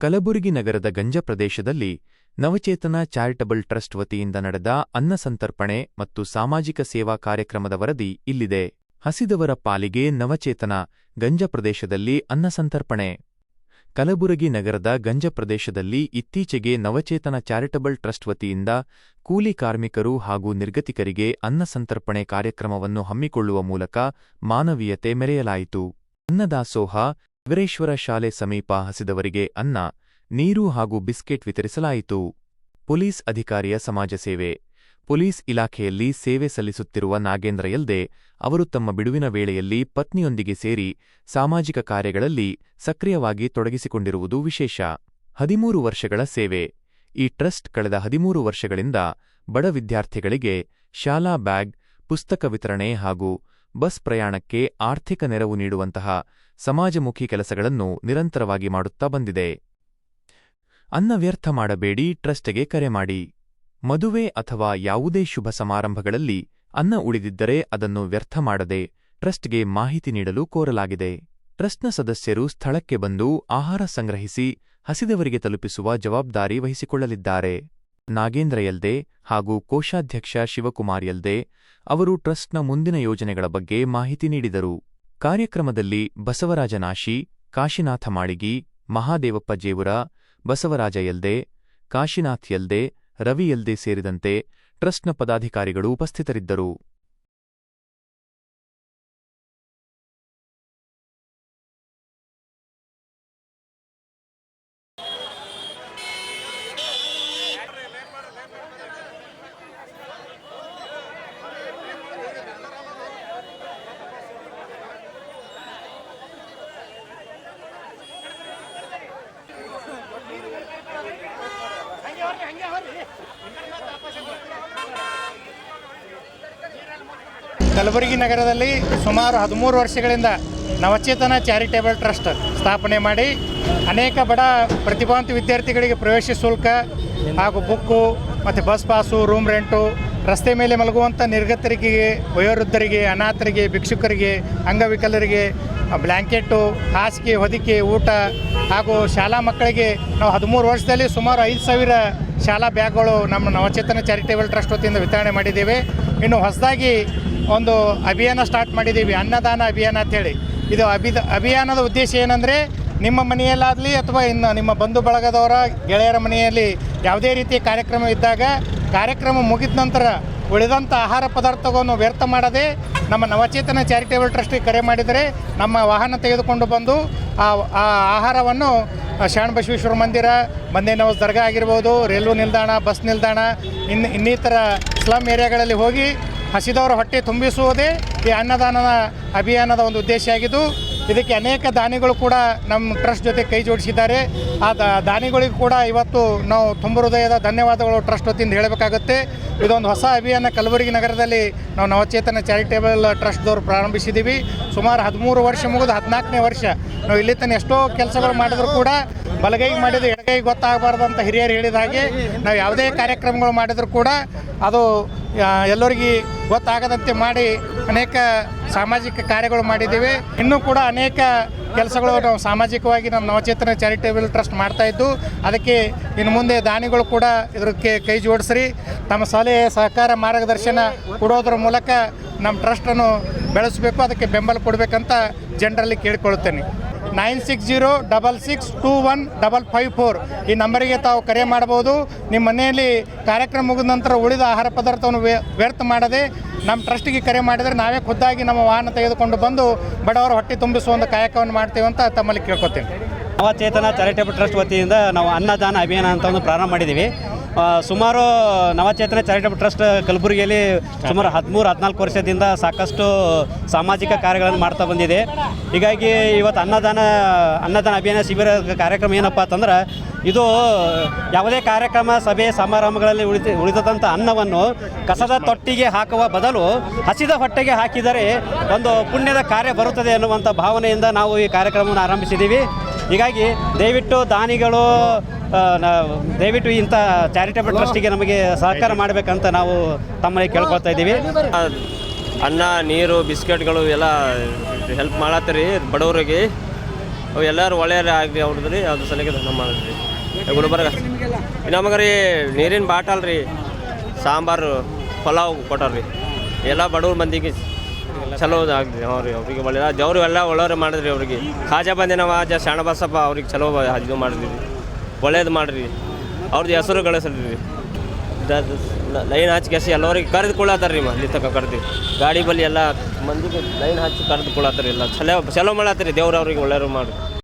ಕಲಬುರಗಿ ನಗರದ ಗಂಜ ಪ್ರದೇಶದಲ್ಲಿ ನವಚೇತನ charitable trust ವತಿಯಿಂದ ನಡೆದ ಅನ್ನ ಸಂತರ್ಪಣೆ ಮತ್ತು ಸಾಮಾಜಿಕ ಸೇವಾ ಕಾರ್ಯಕ್ರಮದ ವರದಿ ಇಲ್ಲಿದೆ. ಹಸಿದವರ ಪಾಲಿಗೆ ನವಚೇತನ ಗಂಜ ಪ್ರದೇಶದಲ್ಲಿ ಅನ್ನ ಸಂತರ್ಪಣೆ. ಕಲಬುರಗಿ ನಗರದ ಗಂಜ ಪ್ರದೇಶದಲ್ಲಿ ಇತ್ತೀಚೆಗೆ ನವಚೇತನ ಚಾರಿಟಬಲ್ ಟ್ರಸ್ಟ್ ವತಿಯಿಂದ ಕೂಲಿ ಕಾರ್ಮಿಕರು ಹಾಗೂ ನಿರ್ಗತಿಕರಿಗೆ ಅನ್ನ ಸಂತರ್ಪಣೆ ಕಾರ್ಯಕ್ರಮವನ್ನು ಹಮ್ಮಿಕೊಳ್ಳುವ ಮೂಲಕ ಮಾನವೀಯತೆ ಮೆರೆಯಲಾಯಿತು. ಅನ್ನದಾಸೋಹ ನಗರೇಶ್ವರ ಶಾಲೆ ಸಮೀಪ ಹಸಿದವರಿಗೆ ಅನ್ನ, ನೀರು ಹಾಗೂ ಬಿಸ್ಕೆಟ್ ವಿತರಿಸಲಾಯಿತು. ಪೊಲೀಸ್ ಅಧಿಕಾರಿಯ ಸಮಾಜ ಸೇವೆ. ಪೊಲೀಸ್ ಇಲಾಖೆಯಲ್ಲಿ ಸೇವೆ ಸಲ್ಲಿಸುತ್ತಿರುವ ನಾಗೇಂದ್ರ ಯಲ್ದೆ ಅವರು ತಮ್ಮ ಬಿಡುವಿನ ವೇಳೆಯಲ್ಲಿ ಪತ್ನಿಯೊಂದಿಗೆ ಸೇರಿ ಸಾಮಾಜಿಕ ಕಾರ್ಯಗಳಲ್ಲಿ ಸಕ್ರಿಯವಾಗಿ ತೊಡಗಿಸಿಕೊಂಡಿರುವುದು ವಿಶೇಷ. 13 ವರ್ಷಗಳ ಸೇವೆ. ಈ ಟ್ರಸ್ಟ್ ಕಳೆದ 13 ವರ್ಷಗಳಿಂದ ಬಡ ವಿದ್ಯಾರ್ಥಿಗಳಿಗೆ ಶಾಲಾ ಬ್ಯಾಗ್, ಪುಸ್ತಕ ವಿತರಣೆ ಹಾಗೂ ಬಸ್ ಪ್ರಯಾಣಕ್ಕೆ ಆರ್ಥಿಕ ನೆರವು ನೀಡುವಂತಹ ಸಮಾಜಮುಖಿ ಕೆಲಸಗಳನ್ನು ನಿರಂತರವಾಗಿ ಮಾಡುತ್ತಾ ಬಂದಿದೆ. ಅನ್ನ ವ್ಯರ್ಥ ಮಾಡಬೇಡಿ, ಟ್ರಸ್ಟ್ಗೆ ಕರೆ ಮಾಡಿ. ಮದುವೆ ಅಥವಾ ಯಾವುದೇ ಶುಭ ಸಮಾರಂಭಗಳಲ್ಲಿ ಅನ್ನ ಉಳಿದಿದ್ದರೆ ಅದನ್ನು ವ್ಯರ್ಥ ಮಾಡದೆ ಟ್ರಸ್ಟ್ಗೆ ಮಾಹಿತಿ ನೀಡಲು ಕೋರಲಾಗಿದೆ. ಟ್ರಸ್ಟ್ನ ಸದಸ್ಯರು ಸ್ಥಳಕ್ಕೆ ಬಂದು ಆಹಾರ ಸಂಗ್ರಹಿಸಿ ಹಸಿದವರಿಗೆ ತಲುಪಿಸುವ ಜವಾಬ್ದಾರಿ ವಹಿಸಿಕೊಳ್ಳಲಿದ್ದಾರೆ. ನಾಗೇಂದ್ರ ಯಲ್ದೆ ಹಾಗೂ ಕೋಶಾಧ್ಯಕ್ಷ ಶಿವಕುಮಾರ್ ಯಲ್ದೆ ಅವರು ಟ್ರಸ್ಟ್ನ ಮುಂದಿನ ಯೋಜನೆಗಳ ಬಗ್ಗೆ ಮಾಹಿತಿ ನೀಡಿದರು. ಕಾರ್ಯಕ್ರಮದಲ್ಲಿ ಬಸವರಾಜ ನಾಶಿ, ಕಾಶಿನಾಥ ಮಾಳಿಗಿ, ಮಹಾದೇವಪ್ಪ ಜೇವುರ, ಬಸವರಾಜ ಯಲ್ದೆ, ಕಾಶಿನಾಥ್ ಯಲ್ದೆ, ರವಿ ಯಲ್ದೆ ಸೇರಿದಂತೆ ಟ್ರಸ್ಟ್ನ ಪದಾಧಿಕಾರಿಗಳು ಉಪಸ್ಥಿತರಿದ್ದರು. ಕಲಬುರಗಿ ನಗರದಲ್ಲಿ ಸುಮಾರು 13 ವರ್ಷಗಳಿಂದ ನವಚೇತನ ಚಾರಿಟೇಬಲ್ ಟ್ರಸ್ಟ್ ಸ್ಥಾಪನೆ ಮಾಡಿ ಅನೇಕ ಬಡ ಪ್ರತಿಭಾವಂತ ವಿದ್ಯಾರ್ಥಿಗಳಿಗೆ ಪ್ರವೇಶ ಶುಲ್ಕ ಹಾಗೂ ಬುಕ್ಕು ಮತ್ತು ಬಸ್ ಪಾಸು, ರೂಮ್ ರೆಂಟು, ರಸ್ತೆ ಮೇಲೆ ಮಲಗುವಂಥ ನಿರ್ಗತರಿಗೆ, ವಯೋವೃದ್ಧರಿಗೆ, ಅನಾಥರಿಗೆ, ಭಿಕ್ಷುಕರಿಗೆ, ಅಂಗವಿಕಲರಿಗೆ ಬ್ಲ್ಯಾಂಕೆಟ್ಟು, ಹಾಸಿಗೆ, ಹೊದಿಕೆ, ಊಟ ಹಾಗೂ ಶಾಲಾ ಮಕ್ಕಳಿಗೆ ನಾವು 13 ವರ್ಷದಲ್ಲಿ ಸುಮಾರು 5,000 ಶಾಲಾ ಬ್ಯಾಗ್ಗಳು ನಮ್ಮ ನವಚೇತನ ಚಾರಿಟೇಬಲ್ ಟ್ರಸ್ಟ್ ವತಿಯಿಂದ ವಿತರಣೆ ಮಾಡಿದ್ದೇವೆ. ಇನ್ನು ಹೊಸದಾಗಿ ಒಂದು ಅಭಿಯಾನ ಸ್ಟಾರ್ಟ್ ಮಾಡಿದ್ದೀವಿ, ಅನ್ನದಾನ ಅಭಿಯಾನ ಅಂಥೇಳಿ. ಇದು ಅಭಿಯಾನದ ಉದ್ದೇಶ ಏನಂದರೆ, ನಿಮ್ಮ ಮನೆಯಲ್ಲಾಗಲಿ ಅಥವಾ ಇನ್ನು ನಿಮ್ಮ ಬಂಧು ಬಳಗದವರ ಗೆಳೆಯರ ಮನೆಯಲ್ಲಿ ಯಾವುದೇ ರೀತಿಯ ಕಾರ್ಯಕ್ರಮ ಇದ್ದಾಗ ಕಾರ್ಯಕ್ರಮ ಮುಗಿದ ನಂತರ ಉಳಿದಂಥ ಆಹಾರ ಪದಾರ್ಥವನ್ನು ವ್ಯರ್ಥ ಮಾಡದೆ ನಮ್ಮ ನವಚೇತನ ಚಾರಿಟೇಬಲ್ ಟ್ರಸ್ಟಿಗೆ ಕರೆ ಮಾಡಿದರೆ ನಮ್ಮ ವಾಹನ ತೆಗೆದುಕೊಂಡು ಬಂದು ಆ ಆಹಾರವನ್ನು ಶರಣಬಸವೇಶ್ವರ ಮಂದಿರ, ಬಂದೇ ನವಾಜ್ ದರ್ಗಾ ಆಗಿರ್ಬೋದು, ರೈಲ್ವೆ ನಿಲ್ದಾಣ, ಬಸ್ ನಿಲ್ದಾಣ, ಇನ್ನಿತರ ಸ್ಲಮ್ ಏರಿಯಾಗಳಲ್ಲಿ ಹೋಗಿ ಹಸಿದವರ ಹೊಟ್ಟೆ ತುಂಬಿಸುವುದೇ ಈ ಅನ್ನದಾನದ ಅಭಿಯಾನದ ಒಂದು ಉದ್ದೇಶ ಆಗಿದ್ದು, ಇದಕ್ಕೆ ಅನೇಕ ದಾನಿಗಳು ಕೂಡ ನಮ್ಮ ಟ್ರಸ್ಟ್ ಜೊತೆ ಕೈ ಜೋಡಿಸಿದ್ದಾರೆ. ಆ ದಾನಿಗಳಿಗೂ ಕೂಡ ಇವತ್ತು ನಾವು ತುಂಬ ಹೃದಯದ ಧನ್ಯವಾದಗಳು ಟ್ರಸ್ಟ್ ವತಿಯಿಂದ ಹೇಳಬೇಕಾಗುತ್ತೆ. ಇದೊಂದು ಹೊಸ ಅಭಿಯಾನ ಕಲಬುರಗಿ ನಗರದಲ್ಲಿ ನಾವು ನವಚೇತನ ಚಾರಿಟೇಬಲ್ ಟ್ರಸ್ಟ್ದವರು ಪ್ರಾರಂಭಿಸಿದ್ದೀವಿ. ಸುಮಾರು 13 ವರ್ಷ ಮುಗಿದು 14ನೇ ವರ್ಷ. ನಾವು ಇಲ್ಲಿ ತನಕ ಎಷ್ಟೋ ಕೆಲಸಗಳು ಮಾಡಿದ್ರು ಕೂಡ ಬಲಗೈಗೆ ಮಾಡಿದ ಎಡಗೈಗೆ ಗೊತ್ತಾಗಬಾರ್ದು ಅಂತ ಹಿರಿಯರು ಹೇಳಿದ ಹಾಗೆ ನಾವು ಯಾವುದೇ ಕಾರ್ಯಕ್ರಮಗಳು ಮಾಡಿದರೂ ಕೂಡ ಅದು ಎಲ್ಲರಿಗೆ ಗೊತ್ತಾಗದಂತೆ ಮಾಡಿ ಅನೇಕ ಸಾಮಾಜಿಕ ಕಾರ್ಯಗಳು ಮಾಡಿದ್ದೀವಿ. ಇನ್ನೂ ಕೂಡ ಅನೇಕ ಕೆಲಸಗಳು ನಾವು ಸಾಮಾಜಿಕವಾಗಿ ನಮ್ಮ ನವಚೇತನ ಚಾರಿಟೇಬಲ್ ಟ್ರಸ್ಟ್ ಮಾಡ್ತಾಯಿದ್ದು, ಅದಕ್ಕೆ ಇನ್ನು ಮುಂದೆ ದಾನಿಗಳು ಕೂಡ ಇದಕ್ಕೆ ಕೈ ಜೋಡಿಸ್ರಿ, ತಮ್ಮ ಸಲಹೆ, ಸಹಕಾರ, ಮಾರ್ಗದರ್ಶನ ಕೊಡೋದ್ರ ಮೂಲಕ ನಮ್ಮ ಟ್ರಸ್ಟನ್ನು ಬೆಳೆಸಬೇಕು, ಅದಕ್ಕೆ ಬೆಂಬಲ ಕೊಡಬೇಕಂತ ಜನರಲ್ಲಿ ಕೇಳಿಕೊಳ್ಳುತ್ತೇನೆ. 9606621554 ಈ ನಂಬರಿಗೆ ತಾವು ಕರೆ ಮಾಡಬಹುದು. ನಿಮ್ಮ ಮನೆಯಲ್ಲಿ ಕಾರ್ಯಕ್ರಮ ಮುಗಿದ ನಂತರ ಉಳಿದ ಆಹಾರ ಪದಾರ್ಥವನ್ನು ವ್ಯರ್ಥ ಮಾಡದೆ ನಮ್ಮ ಟ್ರಸ್ಟಿಗೆ ಕರೆ ಮಾಡಿದರೆ ನಾವೇ ಖುದ್ದಾಗಿ ನಮ್ಮ ವಾಹನ ತೆಗೆದುಕೊಂಡು ಬಂದು ಬಡವರ ಹೊಟ್ಟೆ ತುಂಬಿಸುವ ಒಂದು ಕಾಯಕವನ್ನು ಮಾಡ್ತೇವೆ ಅಂತ ತಮ್ಮಲ್ಲಿ ಕೇಳ್ಕೊತೀನಿ. ನವಚೇತನ ಚಾರಿಟೇಬಲ್ ಟ್ರಸ್ಟ್ ವತಿಯಿಂದ ನಾವು ಅನ್ನದಾನ ಅಭಿಯಾನ ಅಂತ ಒಂದು ಪ್ರಾರಂಭ ಮಾಡಿದ್ದೀವಿ. ಸುಮಾರು ನವಚೇತನ ಚಾರಿಟೇಬಲ್ ಟ್ರಸ್ಟ್ ಕಲಬುರಗಿಯಲ್ಲಿ ಸುಮಾರು 13-14 ವರ್ಷದಿಂದ ಸಾಕಷ್ಟು ಸಾಮಾಜಿಕ ಕಾರ್ಯಗಳನ್ನು ಮಾಡ್ತಾ ಬಂದಿದೆ. ಹೀಗಾಗಿ ಇವತ್ತು ಅನ್ನದಾನ ಅಭಿಯಾನ ಶಿಬಿರ ಕಾರ್ಯಕ್ರಮ ಏನಪ್ಪ ಅಂತಂದ್ರೆ, ಇದು ಯಾವುದೇ ಕಾರ್ಯಕ್ರಮ, ಸಭೆ, ಸಮಾರಂಭಗಳಲ್ಲಿ ಉಳಿದಂಥ ಅನ್ನವನ್ನು ಕಸದ ತೊಟ್ಟಿಗೆ ಹಾಕುವ ಬದಲು ಹಸಿದ ಹೊಟ್ಟೆಗೆ ಹಾಕಿದರೆ ಒಂದು ಪುಣ್ಯದ ಕಾರ್ಯ ಬರುತ್ತದೆ ಅನ್ನುವಂಥ ಭಾವನೆಯಿಂದ ನಾವು ಈ ಕಾರ್ಯಕ್ರಮವನ್ನು ಆರಂಭಿಸಿದ್ದೀವಿ. ಹೀಗಾಗಿ ದಯವಿಟ್ಟು ದಾನಿಗಳು ದಯವಿಟ್ಟು ಇಂಥ ಚಾರಿಟೇಬಲ್ ಟ್ರಸ್ಟಿಗೆ ನಮಗೆ ಸಹಕಾರ ಮಾಡಬೇಕಂತ ನಾವು ತಮ್ಮಲ್ಲಿ ಕೇಳ್ಕೊಳ್ತಾ ಇದ್ದೀವಿ. ಅನ್ನ, ನೀರು, ಬಿಸ್ಕೆಟ್ಗಳು ಎಲ್ಲ ಹೆಲ್ಪ್ ಮಾಡತ್ತೀರಿ ಬಡವರಿಗೆ. ಅವು ಎಲ್ಲರೂ ಒಳ್ಳೆಯವ್ರು ಆಗಲಿ ಅವ್ರದ್ದು ರೀ ಅದ್ರ ಸಲಕ್ಕೆ ಧನ ಮಾಡಿದ್ರಿ ಗುಲ್ಬರ್ಗ ನಮಗೆ ರೀ ನೀರಿನ ಬಾಟಲ್ ರೀ ಸಾಂಬಾರು ಪಲಾವ್ ಕೊಟ್ಟಾರ್ರಿ ಎಲ್ಲ ಬಡವ್ರ ಮಂದಿಗೆ ಚಲೋ ಆಗ್ರಿ ಅವ್ರಿ ಅವ್ರಿಗೆ ಒಳ್ಳೆ ದೇವ್ರು ಎಲ್ಲ ಒಳ್ಳೆಯವ್ರು ಮಾಡಿದ್ರಿ ಅವ್ರಿಗೆ ಖಾಜಾ ಬಂದಿನವ ಶಾಣಬಸಪ್ಪ ಅವ್ರಿಗೆ ಚಲೋ ಇದು ಮಾಡಿದ್ರಿ ಒಳ್ಳೇದು ಮಾಡಿರಿ ಅವ್ರದ್ದು ಹೆಸರು ಗಳಿಸ್ರಿ ಲೈನ್ ಹಚ್ಚಿ ಕೆಸಿ ಎಲ್ಲರಿಗೆ ಕರೆದುಕೊಳ್ಳತ್ತಾರ ರೀ ಅಲ್ಲಿ ತನಕ ಕರೆದು ಗಾಡಿ ಬಲ್ಲಿ ಎಲ್ಲ ಮಂದಿಗೆ ಲೈನ್ ಹಚ್ಚಿ ಕರೆದುಕೊಳ್ಳತ್ತಾರ ಎಲ್ಲ ಚಲೋ ಮಾಡತ್ತೀರಿ ದೇವ್ರು ಅವ್ರಿಗೆ ಒಳ್ಳೆಯವ್ರು ಮಾಡಿ